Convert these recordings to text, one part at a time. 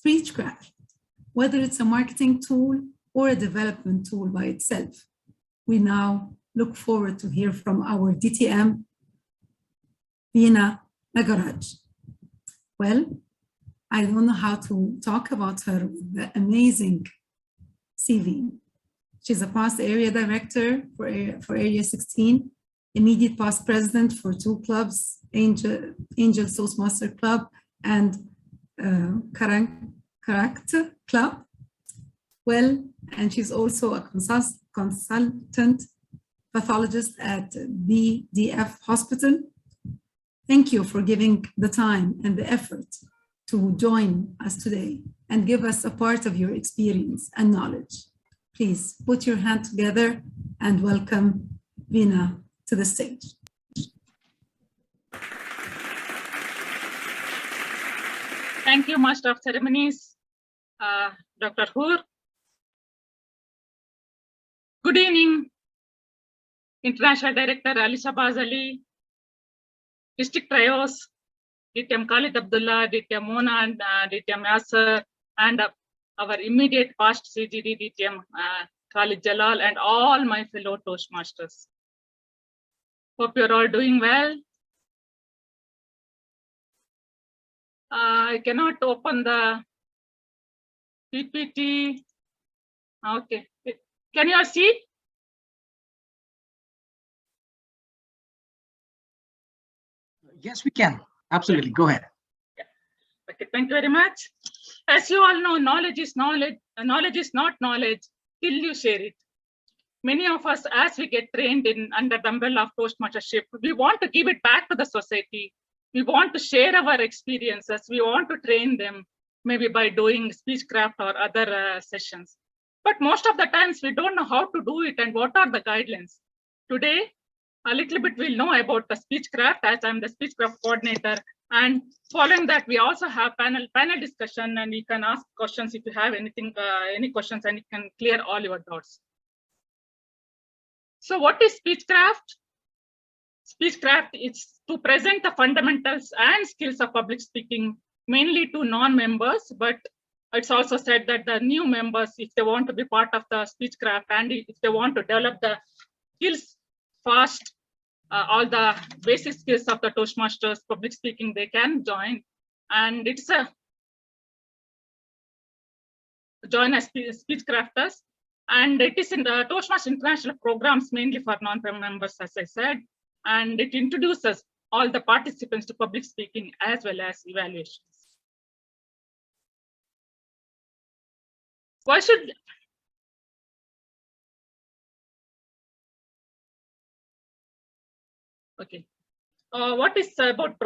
Speechcraft, whether it's a marketing tool or a development tool by itself. We now look forward to hear from our DTM, Veena Nagaraj. Well, I don't know how to talk about her with the amazing CV. She's a past area director for Area 16, immediate past president for 2 clubs, Angel Toastmaster Club and Character Club. Well, and she's also a consultant pathologist at BDF Hospital. Thank you for giving the time and the effort to join us today and give us a part of your experience and knowledge. Please put your hand together and welcome Veena to the stage. Thank you, Master of Ceremonies, Dr. Hoor. Good evening, International Director Ali Shahbaz Ali, District Trios, DTM Khalid Abdullah, DTM Mona, and DTM Yasser, and our immediate past CGD DTM Khalid Jalal, and all my fellow Toastmasters. Hope you're all doing well. I cannot open the PPT. Okay. Can you all see? Yes, we can. Absolutely. Go ahead. Yeah. Okay, thank you very much. As you all know, knowledge is knowledge. Knowledge is not knowledge till you share it. Many of us, as we get trained under the umbrella of Toastmastership, we want to give it back to the society. We want to share our experiences. We want to train them, maybe by doing Speechcraft or other sessions. But most of the times we don't know how to do it and what are the guidelines. Today, a little bit we'll know about the Speechcraft, as I'm the Speechcraft coordinator. And following that, we also have panel discussion, and you can ask questions if you have anything, any questions, and it can clear all your doubts. So what is Speechcraft? Speechcraft is to present the fundamentals and skills of public speaking, mainly to non-members, but it's also said that the new members, if they want to be part of the Speechcraft and if they want to develop the skills fast, all the basic skills of the Toastmasters public speaking, they can join. And it's a join as Speechcrafters. And it is in the Toastmaster International programs, mainly for non-members, as I said. And it introduces all the participants to public speaking as well as evaluations. Why should what is about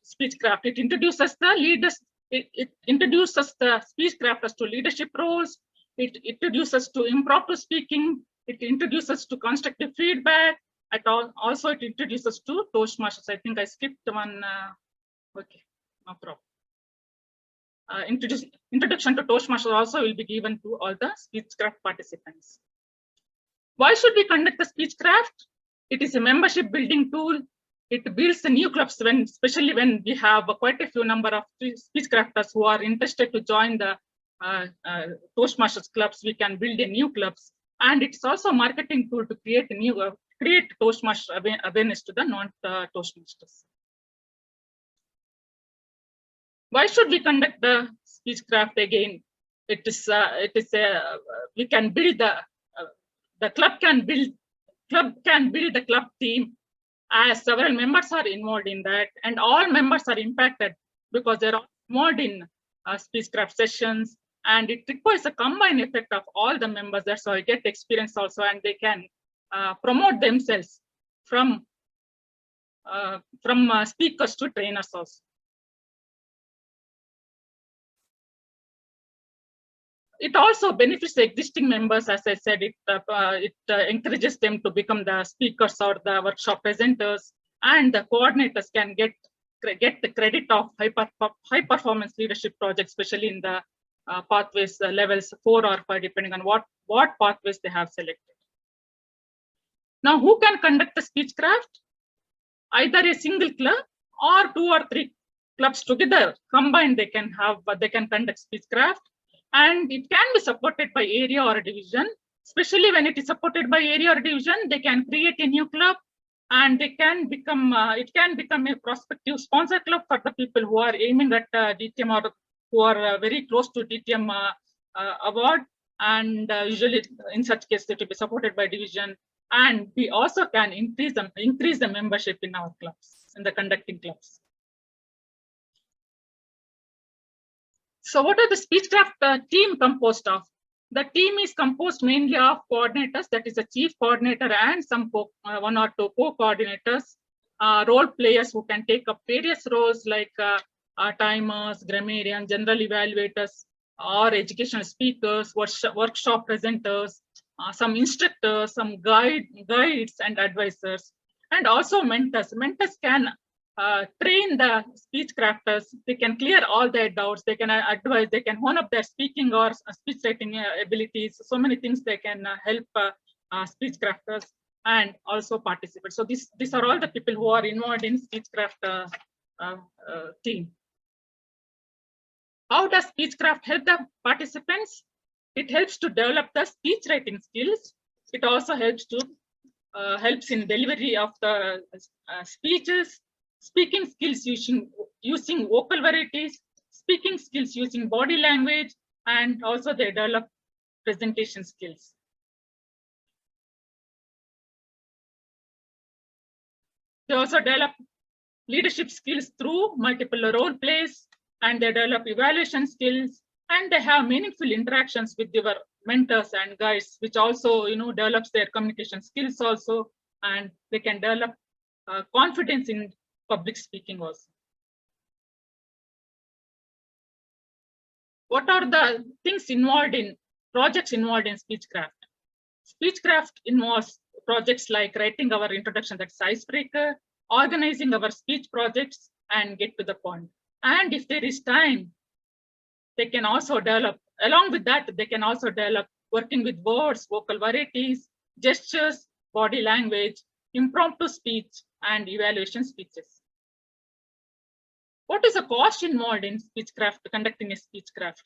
Speechcraft? It introduces the leaders. It introduces the Speechcrafters to leadership roles. It introduces to improper speaking. It introduces to constructive feedback. Also, it introduces to Toastmasters. I think I skipped one. Okay, no problem. Introduction to Toastmasters also will be given to all the Speechcraft participants. Why should we conduct the Speechcraft? It is a membership building tool. It builds the new clubs, especially when we have quite a few number of Speechcrafters who are interested to join the Toastmasters clubs. We can build a new clubs, and it's also a marketing tool to create a new Toastmaster awareness to the non-Toastmasters. Why should we conduct the Speechcraft again? We can build the club can build the club team, as several members are involved in that, and all members are impacted because they're all involved in Speechcraft sessions, and it requires a combined effect of all the members. That's how I get experience also, and they can promote themselves from speakers to trainers also. It also benefits the existing members. As I said, it encourages them to become the speakers or the workshop presenters, and the coordinators can get the credit of high performance leadership projects, especially in the pathways levels 4 or 5, depending on what pathways they have selected. Now, who can conduct the Speechcraft? Either a single club or 2 or 3 clubs together, combined, they can conduct Speechcraft, and it can be supported by area or division. Especially when it is supported by area or division, they can create a new club, and they can become it can become a prospective sponsor club for the people who are aiming at DTM or who are very close to DTM award. And usually in such case, it will be supported by division. And we also can increase the membership in our clubs, in the conducting clubs. So what are the Speechcraft team composed of? The team is composed mainly of coordinators, that is a chief coordinator and some one or two co-coordinators, role players who can take up various roles like timers, grammarians, general evaluators, or educational speakers, workshop presenters, some instructors, some guides and advisors, and also mentors. Mentors can train the Speechcrafters. They can clear all their doubts. They can advise. They can hone up their speaking or speech writing abilities. So many things they can help Speechcrafters and also participants. So these are all the people who are involved in Speechcraft team. How does Speechcraft help the participants? It helps to develop the speech writing skills. It also helps in delivery of the speeches, speaking skills using vocal varieties, speaking skills using body language, and also they develop presentation skills. They also develop leadership skills through multiple role plays, and they develop evaluation skills, and they have meaningful interactions with their mentors and guides, which also develops their communication skills also, and they can develop confidence in public speaking also. What are the things involved in projects involved in Speechcraft? Speechcraft involves projects like writing our introduction, that's icebreaker, organizing our speech projects, and get to the point. And if there is time, they can also develop, along with that, they can also develop working with words, vocal varieties, gestures, body language, impromptu speech, and evaluation speeches. What is the cost involved in Speechcraft, conducting a Speechcraft?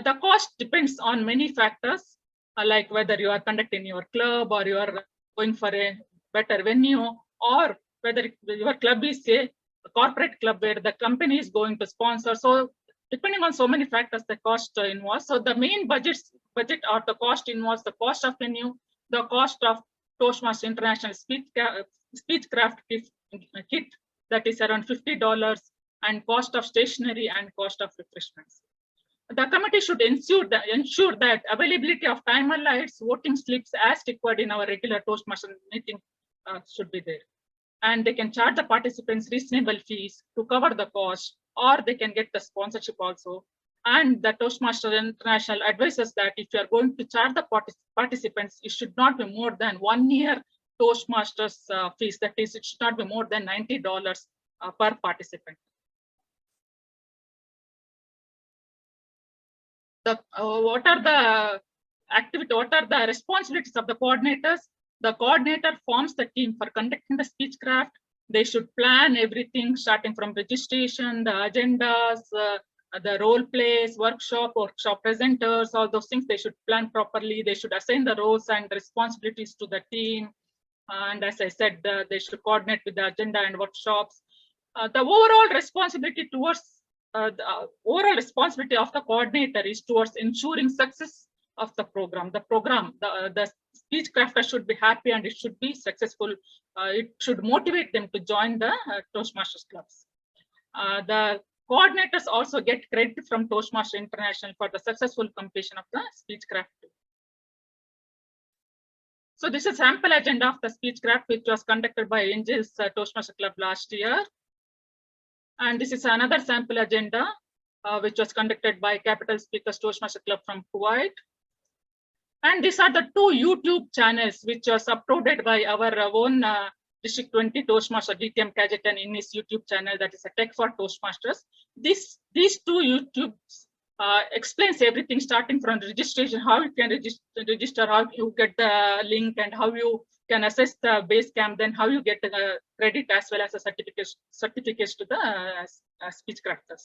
The cost depends on many factors, like whether you are conducting your club or you are going for a better venue, or whether your club is a corporate club where the company is going to sponsor. So depending on so many factors, the cost involves. So the main budget or the cost involves the cost of venue, the cost of Toastmaster International Speechcraft kit, that is around $50, and cost of stationery and cost of refreshments. The committee should ensure that availability of timer lights, voting slips as required in our regular Toastmaster meeting should be there. And they can charge the participants reasonable fees to cover the cost, or they can get the sponsorship also. And the Toastmaster International advises that if you are going to charge the participants, it should not be more than 1 year Toastmasters fees. That is, it should not be more than $90 per participant. What are the responsibilities of the coordinators? The coordinator forms the team for conducting the Speechcraft. They should plan everything starting from registration, the agendas, the role plays, workshop presenters, all those things. They should plan properly. They should assign the roles and responsibilities to the team. And as I said, they should coordinate with the agenda and workshops. The overall responsibility of the coordinator is towards ensuring success of the program. The Speechcrafter should be happy and it should be successful. It should motivate them to join the Toastmasters clubs. The coordinators also get credit from Toastmaster International for the successful completion of the Speechcraft. So this is sample agenda of the Speechcraft, which was conducted by Angels Toastmaster Club last year. And this is another sample agenda, which was conducted by Capital Speakers Toastmaster Club from Kuwait. And these are the 2 YouTube channels which was uploaded by our own District 20 Toastmaster DTM Kajetan in his YouTube channel, that is a Tech for Toastmasters. These 2 YouTubes explains everything starting from registration, how you can register, how you get the link, and how you can assess the base camp, then how you get the credit as well as a certificates to the Speechcrafters.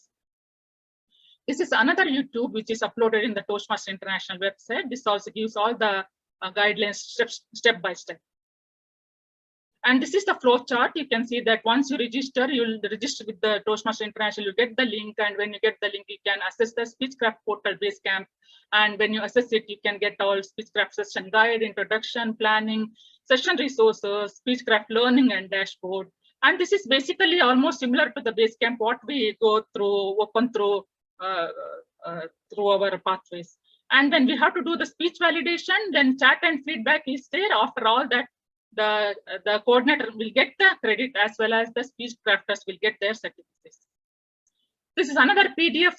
This is another YouTube which is uploaded in the Toastmaster International website. This also gives all the guidelines step by step. And this is the flow chart. You can see that once you register, you'll register with the Toastmaster International, you get the link. And when you get the link, you can access the Speechcraft portal base camp. And when you access it, you can get all Speechcraft session guide, introduction, planning, session resources, Speechcraft learning and dashboard. And this is basically almost similar to the base camp, what we go through, open through our pathways. And when we have to do the speech validation, then chat and feedback is there. After all that, the coordinator will get the credit as well as the Speechcrafters will get their certificates. This is another PDF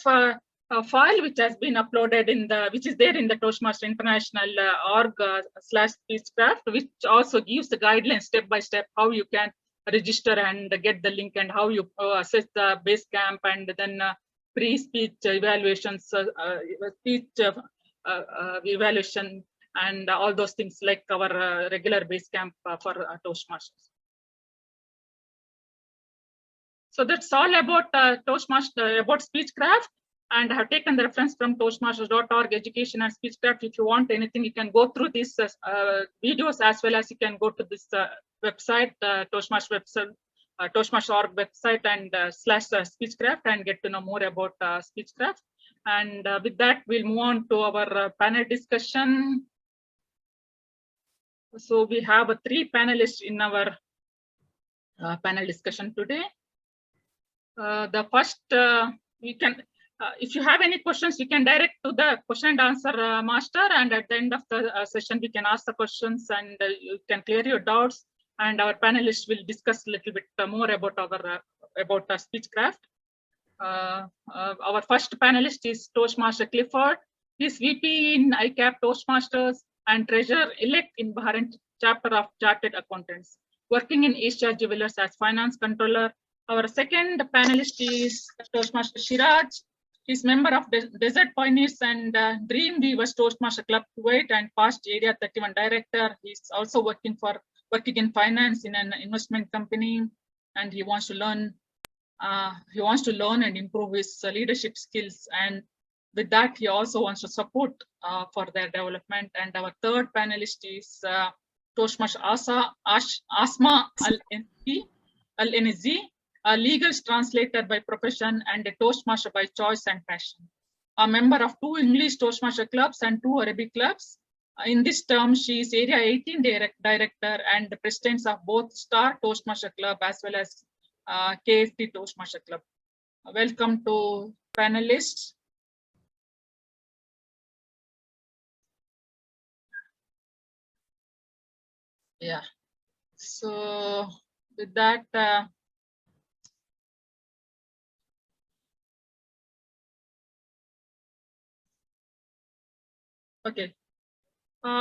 file which has been uploaded which is there in the Toastmaster International org/Speechcraft, which also gives the guidelines step by step how you can register and get the link and how you assess the base camp and then pre-speech evaluations, speech evaluation, and all those things like our regular base camp for Toastmasters. So that's all about Toastmaster, about Speechcraft, and I have taken the reference from toastmasters.org education and Speechcraft. If you want anything, you can go through these videos as well as you can go to this website, Toastmaster website, Toastmaster.org website and /Speechcraft and get to know more about Speechcraft. And with that, we'll move on to our panel discussion. So we have 3 panelists in our panel discussion today. The first, if you have any questions, you can direct to the question and answer master, and at the end of the session, we can ask the questions and you can clear your doubts. And our panelists will discuss a little bit more about our Speechcraft. Our first panelist is Toastmaster Clifford. He's VP in ICAP Toastmasters and Treasurer-elect in Bahrain chapter of Chartered Accountants, working in Asia Jewelers as Finance Controller. Our second panelist is Toastmaster Shiraj. He's member of Desert Pioneers and Dream Weavers Toastmaster Club Kuwait and past Area 31 Director. He's also working in finance in an investment company, and he wants to learn and improve his leadership skills. And with that, he also wants to support for their development. And our third panelist is Toastmaster Asma Al-Enizi, a legal translator by profession and a Toastmaster by choice and passion. A member of 2 English Toastmaster clubs and 2 Arabic clubs. In this term, she is Area 18 Director and the president of both Star Toastmaster Club as well as KFT Toastmaster Club. Welcome to panelists. Yeah, so with that, okay.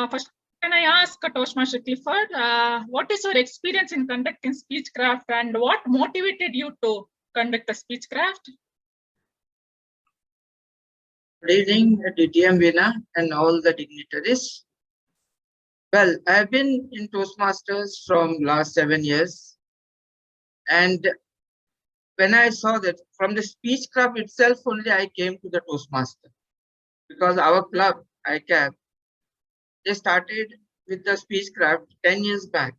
First, can I ask Toastmaster Clifford, what is your experience in conducting Speechcraft and what motivated you to conduct a Speechcraft? Good evening, DTM Veena and all the dignitaries. Well, I've been in Toastmasters from last 7 years. And when I saw that from the Speechcraft itself only, I came to the Toastmaster. Because our club, ICAP, they started with the Speechcraft 10 years back.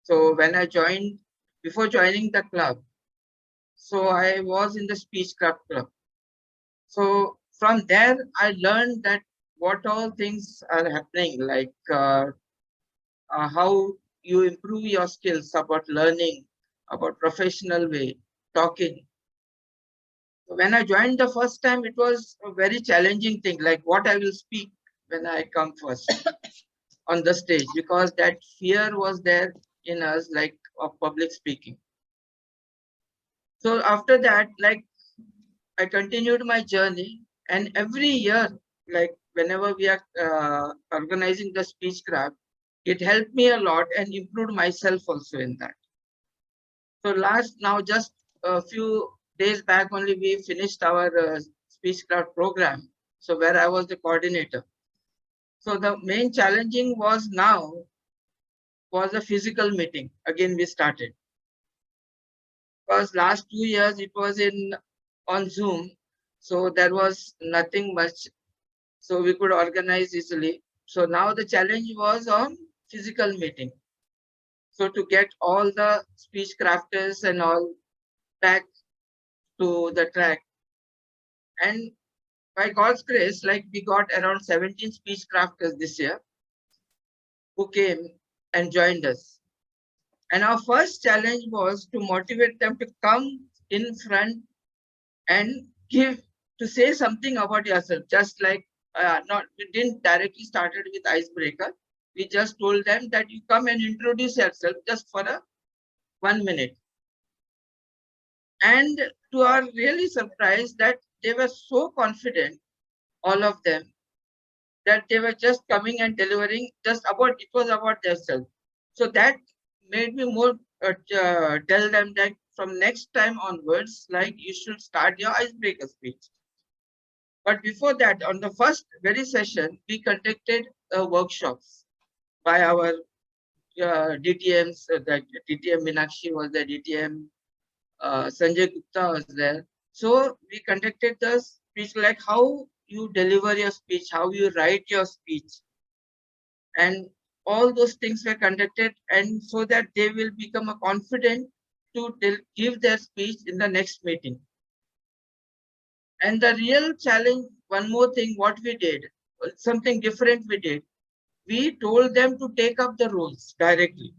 So when I joined, before joining the club, so I was in the Speechcraft club. So from there, I learned that what all things are happening, like how you improve your skills about learning, about professional way, talking. So when I joined the first time, it was a very challenging thing, like what I will speak when I come first on the stage, because that fear was there in us, like of public speaking. So after that, like I continued my journey, and every year, like whenever we are organizing the Speechcraft, it helped me a lot and improved myself also in that. So just a few days back only, we finished our Speechcraft program. So where I was the coordinator. So the main challenging was now was a physical meeting. Again, we started. Because last 2 years it was on Zoom, so there was nothing much, so we could organize easily. So now the challenge was on physical meeting. So to get all the speech crafters and all back to the track, and by God's grace, like we got around 17 speech crafters this year who came and joined us. And our first challenge was to motivate them to come in front and to say something about yourself. Just like we didn't directly started with icebreaker. We just told them that you come and introduce yourself just for 1 minute. And to our really surprise that they were so confident, all of them, that they were just coming and delivering it was about themselves. So that made me more tell them that from next time onwards, like you should start your icebreaker speech. But before that, on the first very session, we conducted workshops by our DTMs. That DTM Meenakshi was there, DTM Sanjay Gupta was there. So we conducted the speech, like how you deliver your speech, how you write your speech, and all those things were conducted, and so that they will become a confident to give their speech in the next meeting. And the real challenge, one more thing, what we did, something different we did. We told them to take up the roles directly.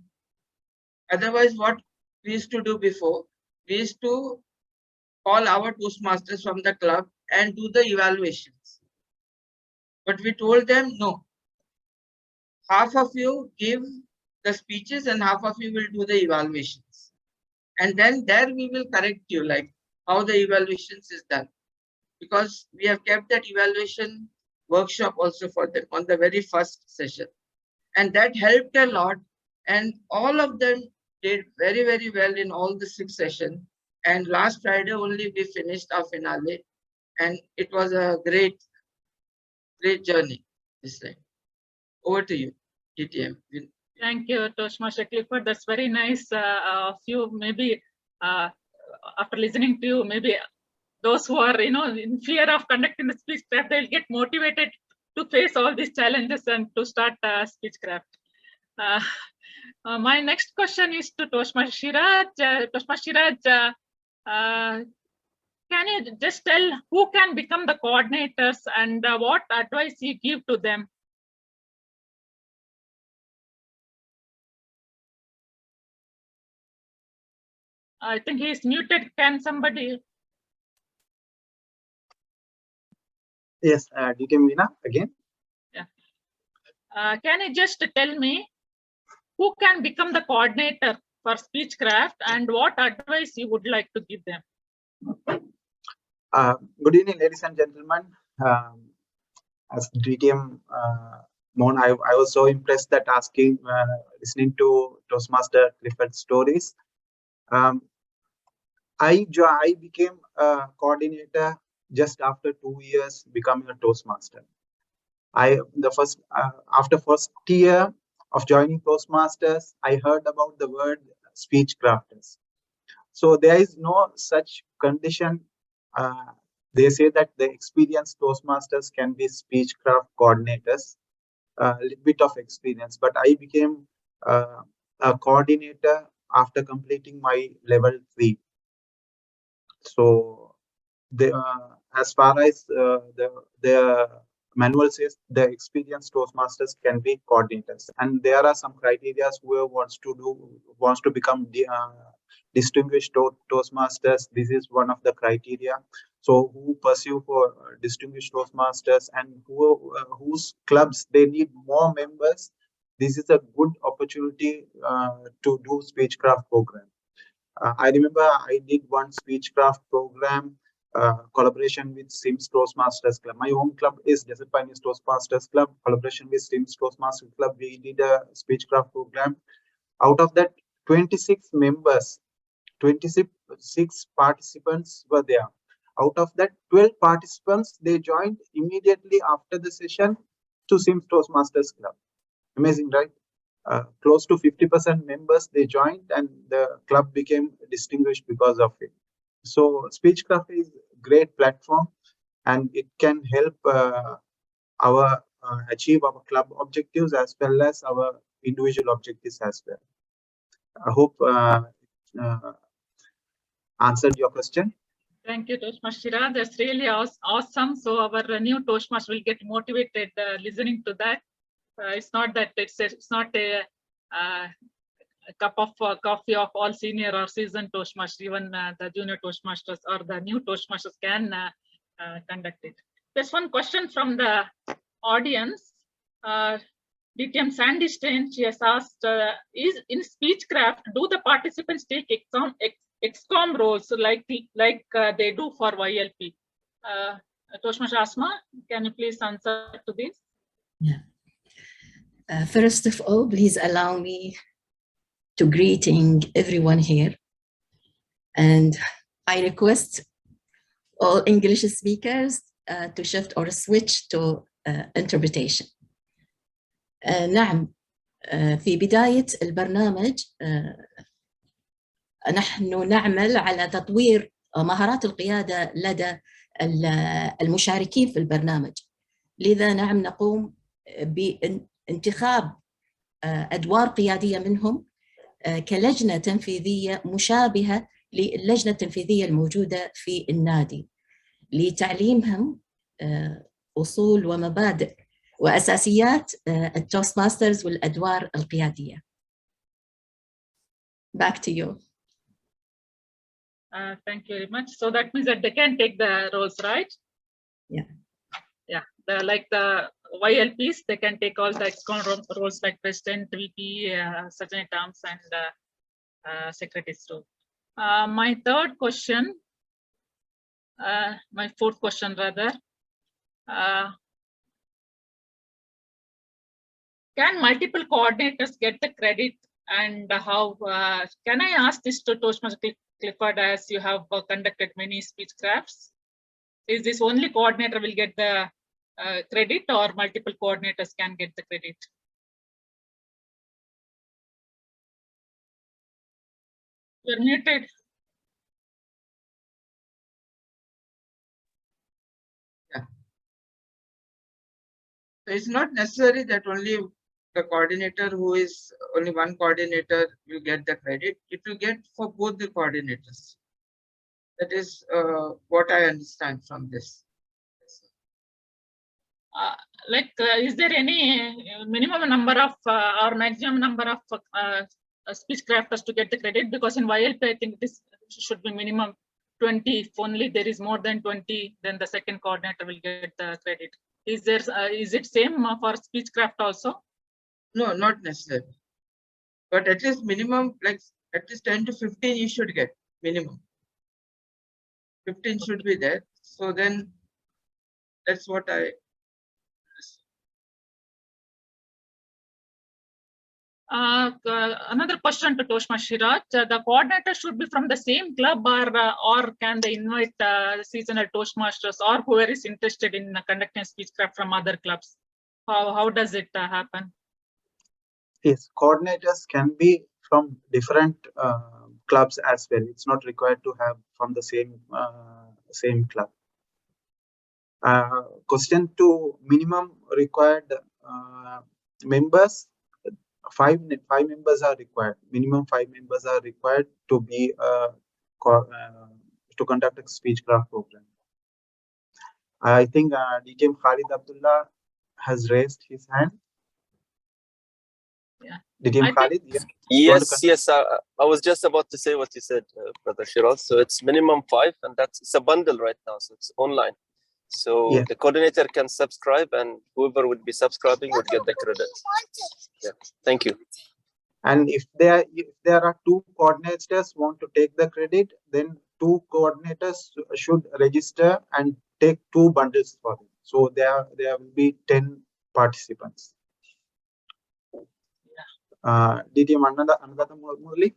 Otherwise, what we used to do before, we used to call our Toastmasters from the club and do the evaluations. But we told them, no, half of you give the speeches and half of you will do the evaluations. And then there we will correct you, like how the evaluations is done. Because we have kept that evaluation workshop also for them on the very first session. And that helped a lot. And all of them did very, very well in all the 6 sessions. And last Friday only we finished our finale. And it was a great journey this time. Over to you, DTM. Thank you, Toastmaster Clifford. That's very nice of you. Maybe after listening to you, maybe those who are, in fear of conducting the Speechcraft, they'll get motivated to face all these challenges and to start Speechcraft. My next question is to Toastmaster Shiraj. Toastmaster Shiraj, can you just tell who can become the coordinators and what advice you give to them? I think he is muted. Can somebody? Yes, DTM Veena again. Yeah. Can you just tell me who can become the coordinator for Speechcraft and what advice you would like to give them? Good evening, ladies and gentlemen. As DTM Mohan, I was so impressed that listening to Toastmaster Clifford's stories. I became a coordinator just after 2 years becoming a Toastmaster. After first year of joining Toastmasters, I heard about the word Speechcrafters. So there is no such condition. They say that the experienced Toastmasters can be Speechcraft coordinators, a little bit of experience. But I became a coordinator after completing my level 3. So as far as the manual says, the experienced Toastmasters can be coordinators, and there are some criteria who wants to become distinguished Toastmasters. This is one of the criteria. So who pursue for distinguished Toastmasters and whose clubs they need more members, this is a good opportunity to do Speechcraft program. I remember I did one Speechcraft program collaboration with Sims Toastmasters Club. My home club is Desert Pioneers Toastmasters Club. Collaboration with Sims Toastmasters Club, we did a Speechcraft program. Out of that, 26 members, 26 participants were there. Out of that, 12 participants, they joined immediately after the session to Sims Toastmasters Club. Amazing, right? close to 50% members, they joined, and the club became distinguished because of it. So Speechcraft is a great platform, and it can help our achieve our club objectives as well as our individual objectives as well. I hope answered your question. Thank you, Toastmaster. That's really awesome. So our new Toastmasters will get motivated listening to that. It's not that it's not a cup of coffee of all senior or seasoned Toastmasters. Even the junior Toastmasters or the new Toastmasters can conduct it. There's one question from the audience. DTM Sandy Stein, she has asked, is in Speechcraft, do the participants take XCOM roles like they do for YLP? Toastmaster Asma, can you please answer to this? Yeah. First of all, please allow me to greeting everyone here. And I request all English speakers to shift or switch to interpretation. نعم، في بداية البرنامج نحن نعمل على تطوير مهارات القيادة لدى المشاركين في البرنامج. لذا نعم نقوم بانتخاب أدوار قيادية منهم كلجنة تنفيذية مشابهة للجنة التنفيذية الموجودة في النادي لتعليمهم أصول ومبادئ وأساسيات التوستماسترز والأدوار القيادية. Back to you. Thank you very much. So that means that they can take the roles, right? Yeah. Yeah, like the YLPs, they can take all the XCOM roles like President, VP, Sergeant at Arms, and Secretary's role. My third question, my fourth question rather, can multiple coordinators get the credit, and how can I ask this to Toastmaster Clifford, as you have conducted many Speechcrafts? Is this only coordinator will get the credit, or multiple coordinators can get the credit? You're muted. Yeah. So it's not necessary that only the coordinator who is only one coordinator will get the credit. It will get for both the coordinators. That is what I understand from this. Is there any minimum number of or maximum number of Speechcrafters to get the credit? Because in YLP, I think this should be minimum 20. If only there is more than 20, then the second coordinator will get the credit. Is it same for Speechcraft also? No, not necessarily. But at least minimum, like at least 10 to 15 you should get minimum. 15 should be there. So then that's what I. Another question to Toastmaster Shiraj. The coordinator should be from the same club, or can they invite seasonal Toastmasters or whoever is interested in conducting Speechcraft from other clubs? How does it happen? Yes, coordinators can be from different clubs as well. It's not required to have from the same club. Question to minimum required members. Five members are required. Minimum 5 members are required to be to conduct a Speechcraft program. I think DTM Khalid Abdullah has raised his hand. Yeah. DTM Khalid, yeah. Yes. I was just about to say what you said, Brother Shiraz. So it's minimum 5, and it's a bundle right now. So it's online. So yeah, the coordinator can subscribe, and whoever would be subscribing would get the credit. Yeah. Thank you. And if there are 2 coordinators want to take the credit, then 2 coordinators should register and take 2 bundles for it. So there will be 10 participants. DTM Anagata Murli?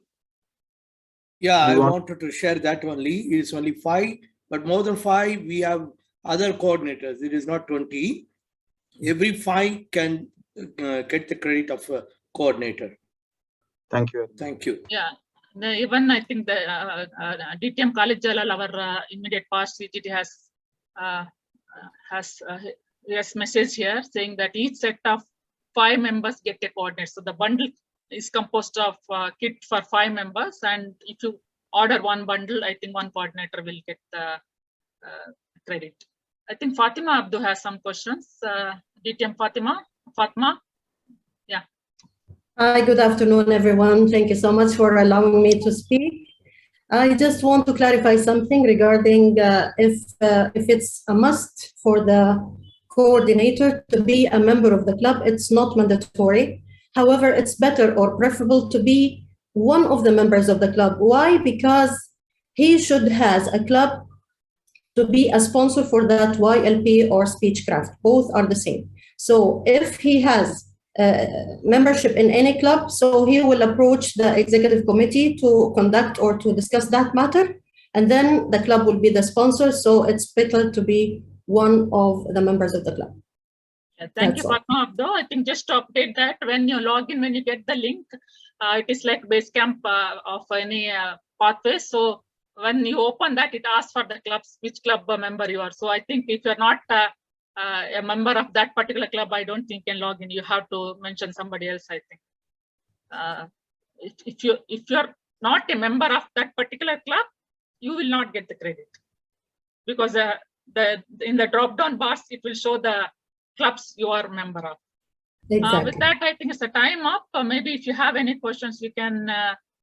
Yeah, I wanted to share that only. It is only 5, but more than 5, we have other coordinators. It is not 20. Every 5 can get the credit of a coordinator. Thank you. Thank you. Yeah. Even I think the DTM College Jalal, our immediate past CGD has message here saying that each set of 5 members get a coordinator. So the bundle is composed of kit for 5 members, and if you order one bundle, I think one coordinator will get the credit. I think Fatima Abdu has some questions. DTM Fatma. Yeah. Hi, good afternoon, everyone. Thank you so much for allowing me to speak. I just want to clarify something regarding if it's a must for the coordinator to be a member of the club. It's not mandatory. However, it's better or preferable to be one of the members of the club. Why? Because he should has a club to be a sponsor for that YLP or Speechcraft. Both are the same. So if he has membership in any club, so he will approach the executive committee to conduct or to discuss that matter, and then the club will be the sponsor. So it's better to be one of the members of the club. Yeah, thank you, Fatma Abdo. I think just to update that, when you log in, when you get the link, it is like Basecamp of any pathway. So when you open that, it asks for the clubs, which club member you are. So I think if you're not a member of that particular club, I don't think you can log in. You have to mention somebody else, I think. If you're not a member of that particular club, you will not get the credit, because in the drop-down bars, it will show the clubs you are a member of. Exactly. With that, I think it's a time up. Maybe if you have any questions, you can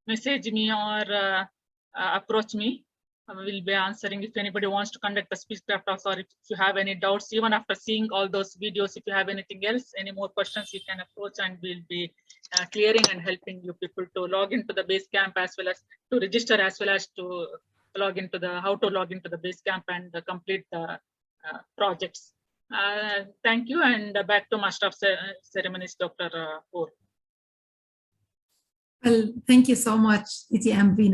message me or approach me. I will be answering if anybody wants to conduct a Speechcraft also, or if you have any doubts, even after seeing all those videos, if you have anything else, any more questions, you can approach, and we'll be clearing and helping you people to log into the Basecamp, as well as to register, as well as to log into the how to log into the Basecamp and complete the projects. Thank you, and back to Master of Ceremonies, Dr. Kaur. Well, thank you so much, DTM Veena.